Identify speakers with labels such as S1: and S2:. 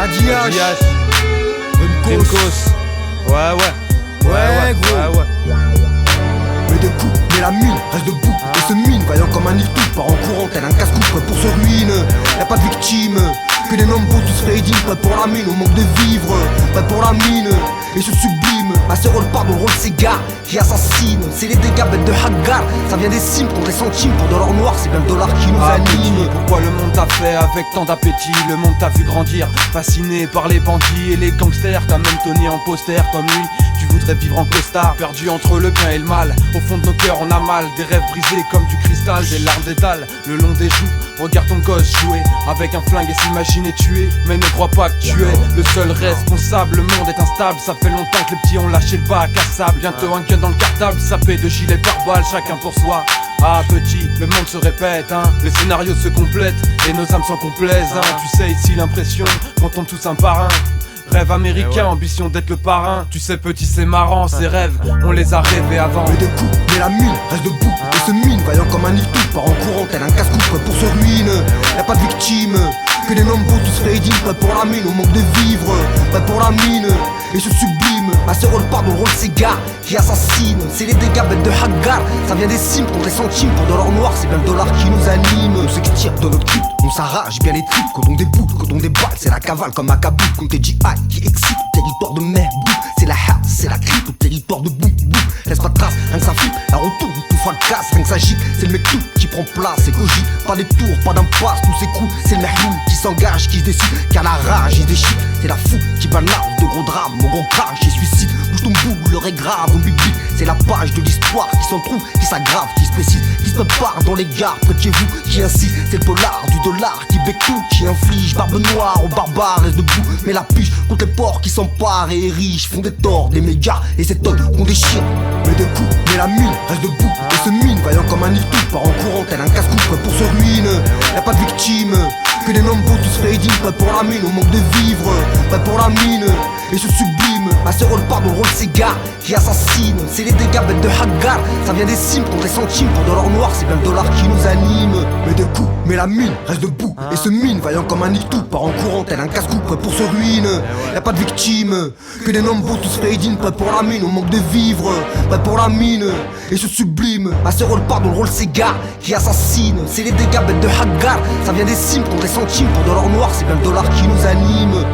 S1: Adias,
S2: Bunkos. Ouais,
S1: gros. Mets des coups, mais la mine reste debout et se mine, vaillant comme un nid-tout, part en courant tel un casse-cou, prêt pour se ruine. Y'a pas de victime, que des nombres tous fade in, prêt pour la mine, au manque de vivre, prêt pour la mine, et se sublime. Ma sœur rôle part dans le rôle cigare qui assassine. C'est les dégâts bêtes de Hagar, ça vient des cimes contre les centimes. Pour de l'or noir, c'est bien le dollar qui nous anime.
S2: Pourquoi le monde t'a fait avec tant d'appétit? Le monde t'a vu grandir, fasciné par les bandits et les gangsters. T'as même Tony en poster comme lui. Tu voudrais vivre en costard, perdu entre le bien et le mal. Au fond de nos cœurs on a mal, des rêves brisés comme du cristal, des larmes d'étal le long des joues. Regarde ton gosse jouer avec un flingue et s'imaginer tuer. Mais ne crois pas que tu es le seul responsable. Le monde est instable, ça fait longtemps que les petits ont lâché le bac à sable. Bientôt un gun dans le cartable, sapé de gilet pare-balles, chacun pour soi. Ah petit, le monde se répète, hein. Les scénarios se complètent et nos âmes s'en complaisent, hein. Tu sais ici l'impression qu'on tombe tous un par un. Rêve américain, ambition d'être le parrain. Tu sais petit c'est marrant, ces rêves, on les a rêvés avant.
S1: Mets des coups, mais la mine reste debout et se mine, vaillant comme un nid-tout, part en courant tel un casse-cou, prêt pour se ruine. Y'a pas de victime, que des nombres tous fade in, prêt pour la mine, au manque de vivre, prêt pour la mine, et se sublime. Ma sœur rôle part dans le rôle cigare qui assassine. C'est les dégâts bêtes de Hagar, ça vient des cimes contre les centimes. Pour de l'or noir, c'est bien le dollar qui nous anime. On s'extire dans notre crypte, on s'arrache bien les tripes. Quand on déboule, quand on déballe, c'est la cavale comme à Kaboul. Comme tes GI qui excite, territoire de mer, boum. C'est la house, c'est la crypte, au territoire de boum, boum. Laisse pas de trace, rien que ça flippe, la retourne, tout fracasse, rien que ça gicle. C'est le mec tout qui prend place, c'est cogite. Pas des tours, pas d'impasse, tous ces coups. C'est le mahloum qui s'engage, qui se décide, car la rage il se déchire. C'est la fou qui banarde de gros drames, au gros crash et suicide. Bouge ton bout, l'heure est grave, on biblique. C'est la page de l'histoire qui s'en trouve, qui s'aggrave, qui se précise, qui se prépare dans les gares près de chez vous, qui insiste. C'est le polar du dollar qui bec tout, qui inflige barbe noire aux barbares, reste debout. Mais la piche contre les porcs qui s'emparent et riches font des torts, des mégas et ces tonnes qu'on déchire. Mets des coups, mais la mine reste debout et se mine, vaillant comme un nid-tout, part en courant tel un casse-cou, prêt pour se ruine. Y'a pas de victime, que des nombres tous fade in, prêt pour la mine, au manque de vivre, prêt pour la mine, et se sublime. Ma sœur rôle part dans le rôle cigare qui assassine. C'est les dégâts bêtes de Hagar, ça vient des cimes contre les centimes. Pour de l'or noir, c'est bien le dollar qui nous anime. Mets des coups, mais la mine reste debout et se mine, vaillant comme un nid-tout, part en courant tel un casse-cou, prêt pour se ruine. Y'a pas de victime, que des nombres tous fade in, prêt pour la mine, au manque de vivre, prêt pour la mine, et se sublime. Ma sœur rôle part dans le rôle cigare qui assassine. C'est les dégâts bêtes de Hagar, ça vient des cimes contre les centimes. Pour de l'or noir, c'est bien le dollar qui nous anime.